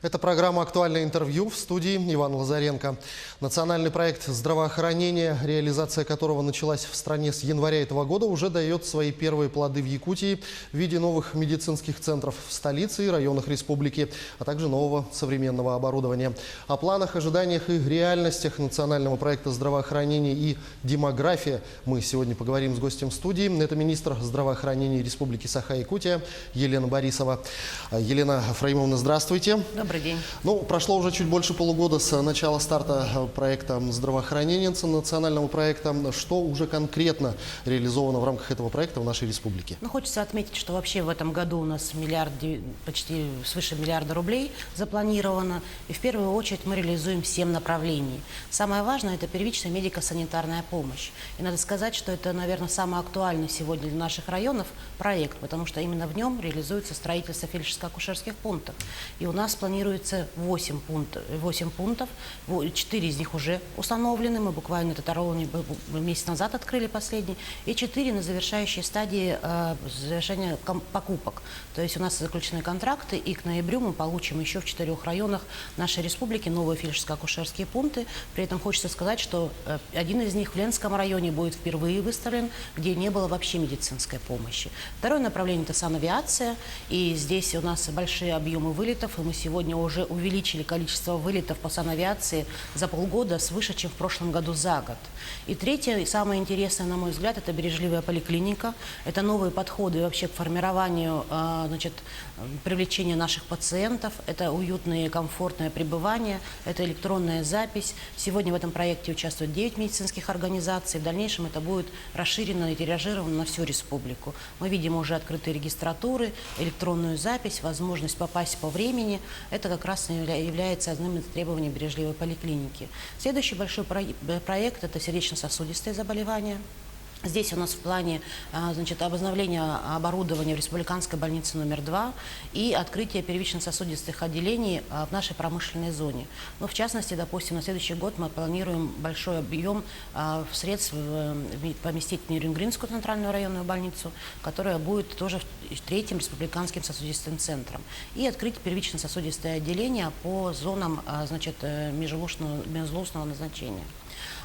Это программа «Актуальное интервью», в студии Иван Лазаренко. Национальный проект здравоохранения, реализация которого началась в стране с января этого года, уже дает свои первые плоды в Якутии в виде новых медицинских центров в столице и районах республики, а также нового современного оборудования. О планах, ожиданиях и реальностях национального проекта здравоохранения и демография мы сегодня поговорим с гостем студии. Это министр здравоохранения Республики Саха-Якутия Елена Борисова. Елена Фраимовна, здравствуйте. Добрый день. Прошло уже чуть больше полугода с начала старта проекта здравоохранения, национального проекта. Что уже конкретно реализовано в рамках этого проекта в нашей республике? Хочется отметить, что вообще в этом году у нас почти свыше миллиарда рублей запланировано. И в первую очередь мы реализуем 7 направлений. Самое важное – это первичная медико-санитарная помощь. И надо сказать, что это, наверное, самый актуальный сегодня для наших районов проект, потому что именно в нем реализуется строительство фельдшерско-акушерских пунктов. И у нас планируется 8 пунктов, 4 из них уже установлены, мы буквально этот месяц назад открыли последний, и 4 на завершающей стадии завершения покупок. То есть у нас заключены контракты, и к ноябрю мы получим еще в 4 районах нашей республики новые фельдшерско-акушерские пункты. При этом хочется сказать, что один из них в Ленском районе будет впервые выставлен, где не было вообще медицинской помощи. Второе направление – это санавиация, и здесь у нас большие объемы вылетов, и мы сегодня уже увеличили количество вылетов по санавиации за полгода свыше, чем в прошлом году за год. И третье, и самое интересное, на мой взгляд, это бережливая поликлиника. Это новые подходы вообще к формированию, привлечения наших пациентов. Это уютное и комфортное пребывание, это электронная запись. Сегодня в этом проекте участвуют 9 медицинских организаций. В дальнейшем это будет расширено и тиражировано на всю республику. Мы видим уже открытые регистратуры, электронную запись, возможность попасть по времени. Это как раз является одним из требований бережливой поликлиники. Следующий большой проект – это сердечно-сосудистые заболевания. Здесь у нас в плане обновления оборудования в республиканской больнице номер 2 и открытие первично-сосудистых отделений в нашей промышленной зоне. В частности, допустим, на следующий год мы планируем большой объем средств поместить в Нерюнгринскую центральную районную больницу, которая будет тоже третьим республиканским сосудистым центром. И открыть первично-сосудистое отделение по зонам межзлостного назначения.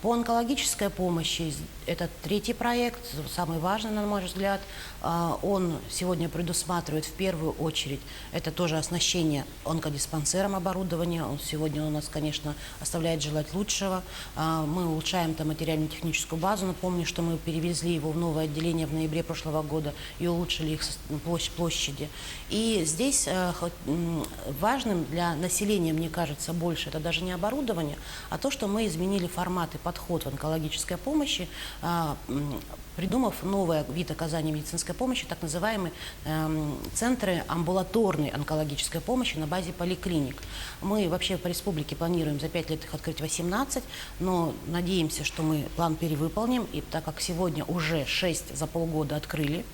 По онкологической помощи, это третий проект, самый важный, на мой взгляд. Он сегодня предусматривает в первую очередь, это тоже оснащение онкодиспансером оборудования. Он сегодня у нас, конечно, оставляет желать лучшего. Мы улучшаем там материально-техническую базу. Напомню, что мы перевезли его в новое отделение в ноябре прошлого года и улучшили их площади. И здесь важным для населения, мне кажется, больше, это даже не оборудование, а то, что мы изменили форматы подход в онкологической помощи, придумав новый вид оказания медицинской помощи, так называемые центры амбулаторной онкологической помощи на базе поликлиник. Мы вообще по республике планируем за 5 лет их открыть 18, но надеемся, что мы план перевыполним, и так как сегодня уже 6 за полгода открыли,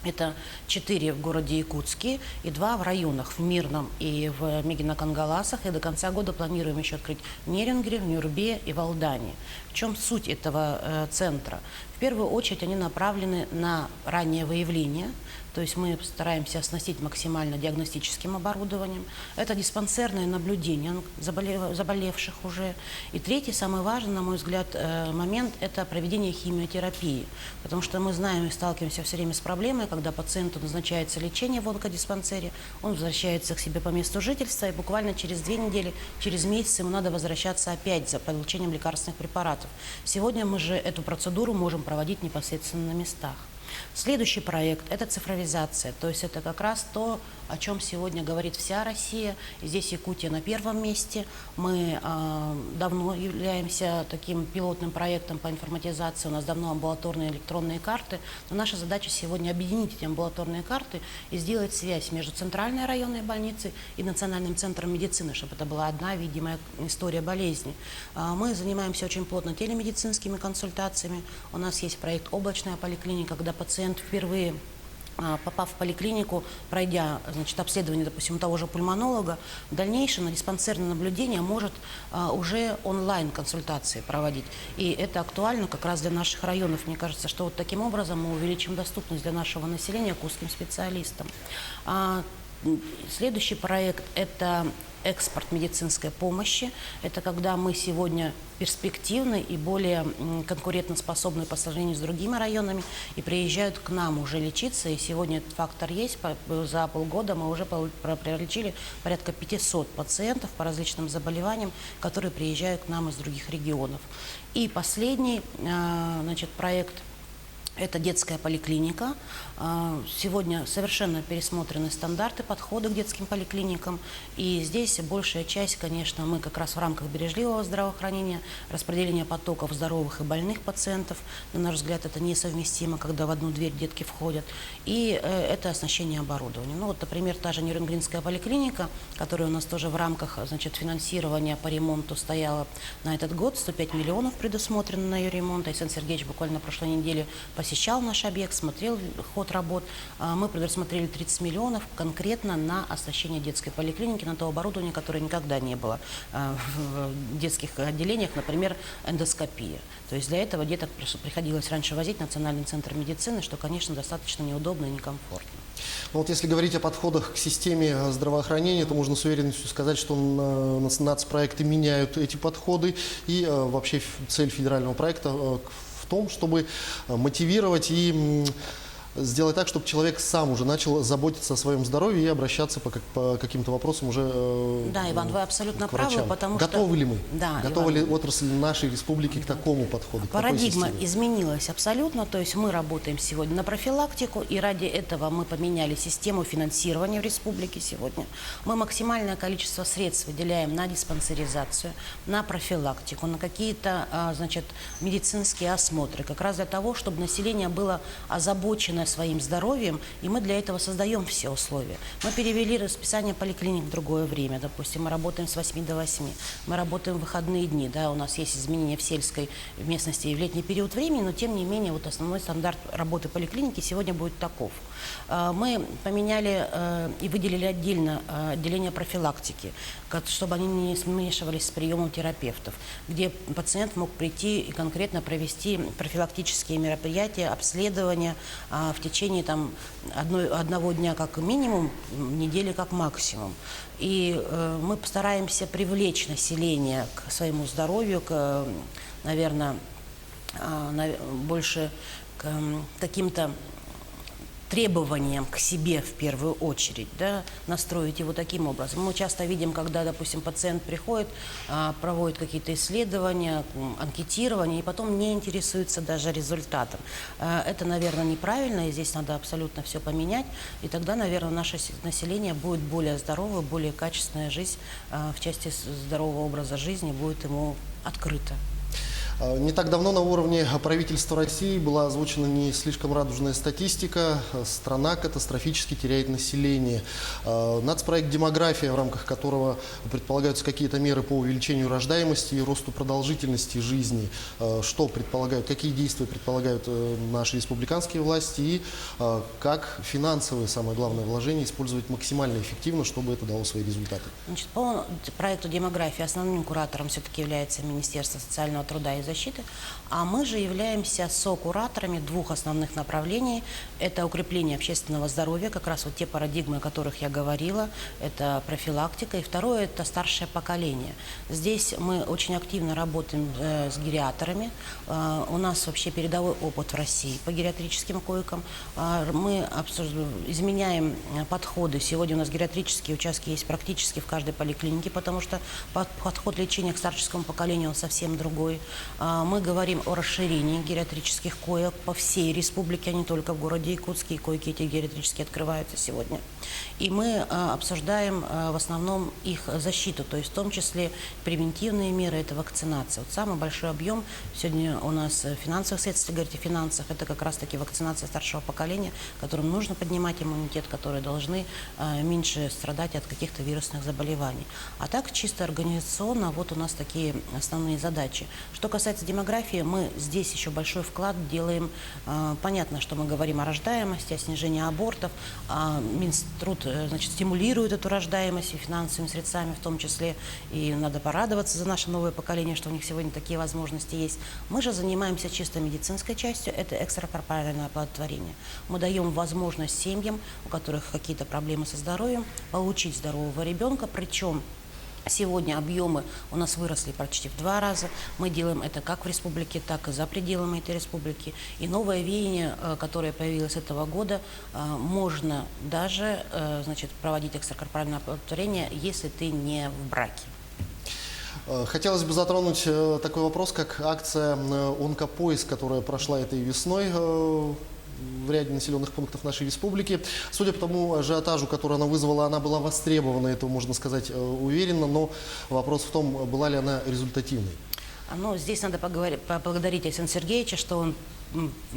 это 4 в городе Якутске и 2 в районах, в Мирном и в Мегино-Кангаласах. И до конца года планируем еще открыть в Нерюнгре, в Нюрбе и в Алдане. В чем суть этого центра? В первую очередь они направлены на раннее выявление. То есть мы стараемся оснастить максимально диагностическим оборудованием. Это диспансерное наблюдение заболевших уже. И третий, самый важный, на мой взгляд, момент – это проведение химиотерапии. Потому что мы знаем и сталкиваемся все время с проблемой, когда пациенту назначается лечение в онкодиспансере, он возвращается к себе по месту жительства, и буквально через 2 недели, через месяц ему надо возвращаться опять за получением лекарственных препаратов. Сегодня мы же эту процедуру можем проводить непосредственно на местах. Следующий проект – это цифровизация, то есть это как раз то, о чем сегодня говорит вся Россия. И здесь Якутия на первом месте. Мы давно являемся таким пилотным проектом по информатизации. У нас давно амбулаторные электронные карты. Но наша задача сегодня объединить эти амбулаторные карты и сделать связь между центральной районной больницей и Национальным центром медицины, чтобы это была одна видимая история болезни. Мы занимаемся очень плотно телемедицинскими консультациями. У нас есть проект «Облачная поликлиника», когда пациент впервые, попав в поликлинику, пройдя обследование, допустим, у того же пульмонолога, в дальнейшем на диспансерное наблюдение может уже онлайн-консультации проводить. И это актуально как раз для наших районов. Мне кажется, что вот таким образом мы увеличим доступность для нашего населения к узким специалистам. Следующий проект – это экспорт медицинской помощи. Это когда мы сегодня перспективны и более конкурентоспособны по сравнению с другими районами и приезжают к нам уже лечиться. И сегодня этот фактор есть. За полгода мы уже пролечили порядка 500 пациентов по различным заболеваниям, которые приезжают к нам из других регионов. И последний, значит, проект – это детская поликлиника. Сегодня совершенно пересмотрены стандарты, подходы к детским поликлиникам. И здесь большая часть, конечно, мы как раз в рамках бережливого здравоохранения, распределения потоков здоровых и больных пациентов. На наш взгляд, это несовместимо, когда в одну дверь детки входят. И это оснащение оборудованием. Ну вот, например, та же Нюрнбергская поликлиника, которая у нас тоже в рамках, значит, финансирования по ремонту стояла на этот год. 105 миллионов предусмотрено на ее ремонт. Айсен Сергеевич буквально на прошлой неделе посещал наш объект, смотрел ход работ. Мы предусмотрели 30 миллионов конкретно на оснащение детской поликлиники, на то оборудование, которое никогда не было в детских отделениях, например, эндоскопия. То есть для этого деток приходилось раньше возить в Национальный центр медицины, что, конечно, достаточно неудобно и некомфортно. Ну, вот если говорить о подходах к системе здравоохранения, то можно с уверенностью сказать, что нацпроекты меняют эти подходы. И вообще цель федерального проекта в том, чтобы мотивировать и сделать так, чтобы человек сам уже начал заботиться о своем здоровье и обращаться по каким-то вопросам уже Да, Иван, вы абсолютно к врачам. правы, потому что... Готовы ли мы? Да, Готова ли Иван, отрасль нашей республики к такому подходу? к такой парадигма системе? изменилась абсолютно, то есть мы работаем сегодня на профилактику, и ради этого мы поменяли систему финансирования в республике сегодня. Мы максимальное количество средств выделяем на диспансеризацию, на профилактику, на какие-то, значит, медицинские осмотры, как раз для того, чтобы население было озабочено своим здоровьем, и мы для этого создаем все условия. Мы перевели расписание поликлиник в другое время, допустим, мы работаем с 8 до 8, мы работаем в выходные дни, да, у нас есть изменения в сельской местности и в летний период времени, но тем не менее вот основной стандарт работы поликлиники сегодня будет таков. Мы поменяли и выделили отдельно отделение профилактики, чтобы они не смешивались с приемом терапевтов, где пациент мог прийти и конкретно провести профилактические мероприятия, обследования в течение там, одного дня как минимум, недели как максимум. И мы постараемся привлечь население к своему здоровью, наверное, больше к каким-то требованиям к себе в первую очередь, да, настроить его таким образом. Мы часто видим, когда, допустим, пациент приходит, проводит какие-то исследования, анкетирование, и потом не интересуется даже результатом. Это, наверное, неправильно, и здесь надо абсолютно все поменять, и тогда, наверное, наше население будет более здоровое, более качественная жизнь в части здорового образа жизни будет ему открыта. Не так давно на уровне правительства России была озвучена не слишком радужная статистика. Страна катастрофически теряет население. Нацпроект «Демография», в рамках которого предполагаются какие-то меры по увеличению рождаемости и росту продолжительности жизни. Что предполагают, какие действия предполагают наши республиканские власти и как финансовые, самое главное, вложения использовать максимально эффективно, чтобы это дало свои результаты? Значит, по проекту «Демография» основным куратором все-таки является Министерство социального труда и защиты, а мы же являемся сокураторами двух основных направлений. Это укрепление общественного здоровья, как раз вот те парадигмы, о которых я говорила, это профилактика, и второе – это старшее поколение. Здесь мы очень активно работаем с гериаторами. У нас вообще передовой опыт в России по гериатрическим койкам. Мы изменяем подходы. Сегодня у нас гериатрические участки есть практически в каждой поликлинике, потому что подход лечения к старческому поколению он совсем другой. Мы говорим о расширении гериатрических коек по всей республике, а не только в городе Якутске. И койки эти гериатрические открываются сегодня. И мы обсуждаем в основном их защиту, то есть в том числе превентивные меры, это вакцинация. Вот самый большой объем сегодня у нас финансовых средств, если говорить о финансах, это как раз-таки вакцинация старшего поколения, которым нужно поднимать иммунитет, которые должны меньше страдать от каких-то вирусных заболеваний. А так, чисто организационно, вот у нас такие основные задачи. Что касается касается демографии, мы здесь еще большой вклад делаем. Понятно, что мы говорим о рождаемости, о снижении абортов. Минтруд, значит, стимулирует эту рождаемость и финансовыми средствами в том числе. И надо порадоваться за наше новое поколение, что у них сегодня такие возможности есть. Мы же занимаемся чисто медицинской частью, это экстракорпоральное оплодотворение. Мы даем возможность семьям, у которых какие-то проблемы со здоровьем, получить здорового ребенка, причем сегодня объемы у нас выросли почти в 2 раза. Мы делаем это как в республике, так и за пределами этой республики. И новое веяние, которое появилось этого года, можно даже, значит, проводить экстракорпоральное оплодотворение, если ты не в браке. Хотелось бы затронуть такой вопрос, как акция «Онкопоиск», которая прошла этой весной в ряде населенных пунктов нашей республики. Судя по тому ажиотажу, который она вызвала, она была востребована, это можно сказать уверенно, но вопрос в том, была ли она результативной. Ну, здесь надо поблагодарить Александра Сергеевича, что он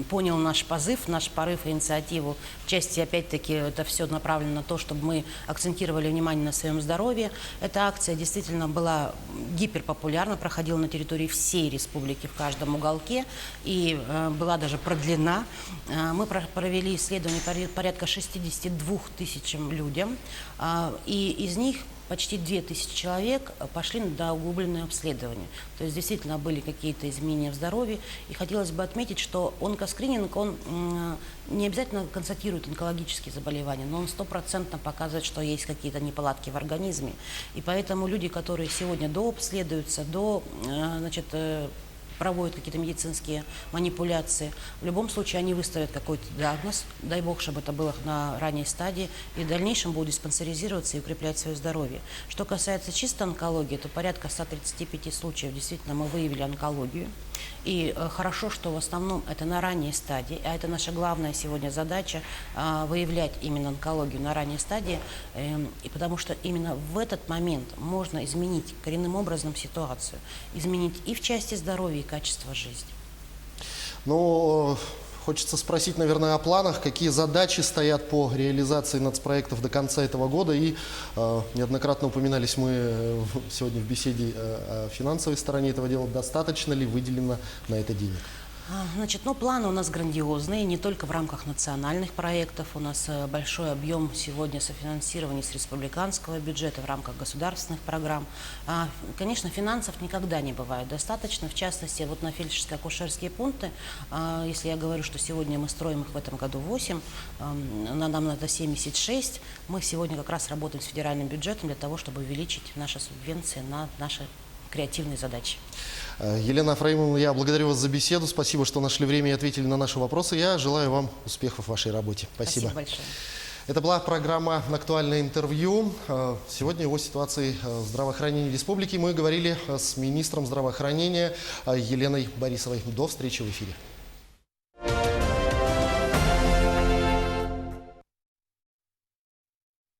понял наш позыв, наш порыв и инициативу. В части, опять-таки, это все направлено на то, чтобы мы акцентировали внимание на своем здоровье. Эта акция действительно была гиперпопулярна, проходила на территории всей республики, в каждом уголке, и была даже продлена. Мы провели исследование порядка 62 тысячам людям, и из них почти 2000 человек пошли на углубленное обследование. То есть действительно были какие-то изменения в здоровье. И хотелось бы отметить, что онкоскрининг, он не обязательно констатирует онкологические заболевания, но он 100% показывает, что есть какие-то неполадки в организме. И поэтому люди, которые сегодня дообследуются, значит, проводят какие-то медицинские манипуляции. В любом случае они выставят какой-то диагноз, дай бог, чтобы это было на ранней стадии, и в дальнейшем будут диспансеризироваться и укреплять свое здоровье. Что касается чисто онкологии, то порядка 135 случаев действительно мы выявили онкологию. И хорошо, что в основном это на ранней стадии, а это наша главная сегодня задача выявлять именно онкологию на ранней стадии, и потому что именно в этот момент можно изменить коренным образом ситуацию, изменить и в части здоровья, и качества жизни. Но хочется спросить, наверное, о планах, какие задачи стоят по реализации нацпроектов до конца этого года. И неоднократно упоминались мы сегодня в беседе о финансовой стороне этого дела. Достаточно ли выделено на это денег? Значит, планы у нас грандиозные, не только в рамках национальных проектов. У нас большой объем сегодня софинансирования с республиканского бюджета в рамках государственных программ. Конечно, финансов никогда не бывает достаточно. В частности, вот на фельдшерско-акушерские пункты, если я говорю, что сегодня мы строим их в этом году 8, нам надо 76, мы сегодня как раз работаем с федеральным бюджетом для того, чтобы увеличить наши субвенции на наши креативные задачи. Елена Афраимовна, я благодарю вас за беседу. Спасибо, что нашли время и ответили на наши вопросы. Я желаю вам успехов в вашей работе. Спасибо. Спасибо большое. Это была программа «Актуальное интервью». Сегодня о ситуации здравоохранения республики мы говорили с министром здравоохранения Еленой Борисовой. До встречи в эфире.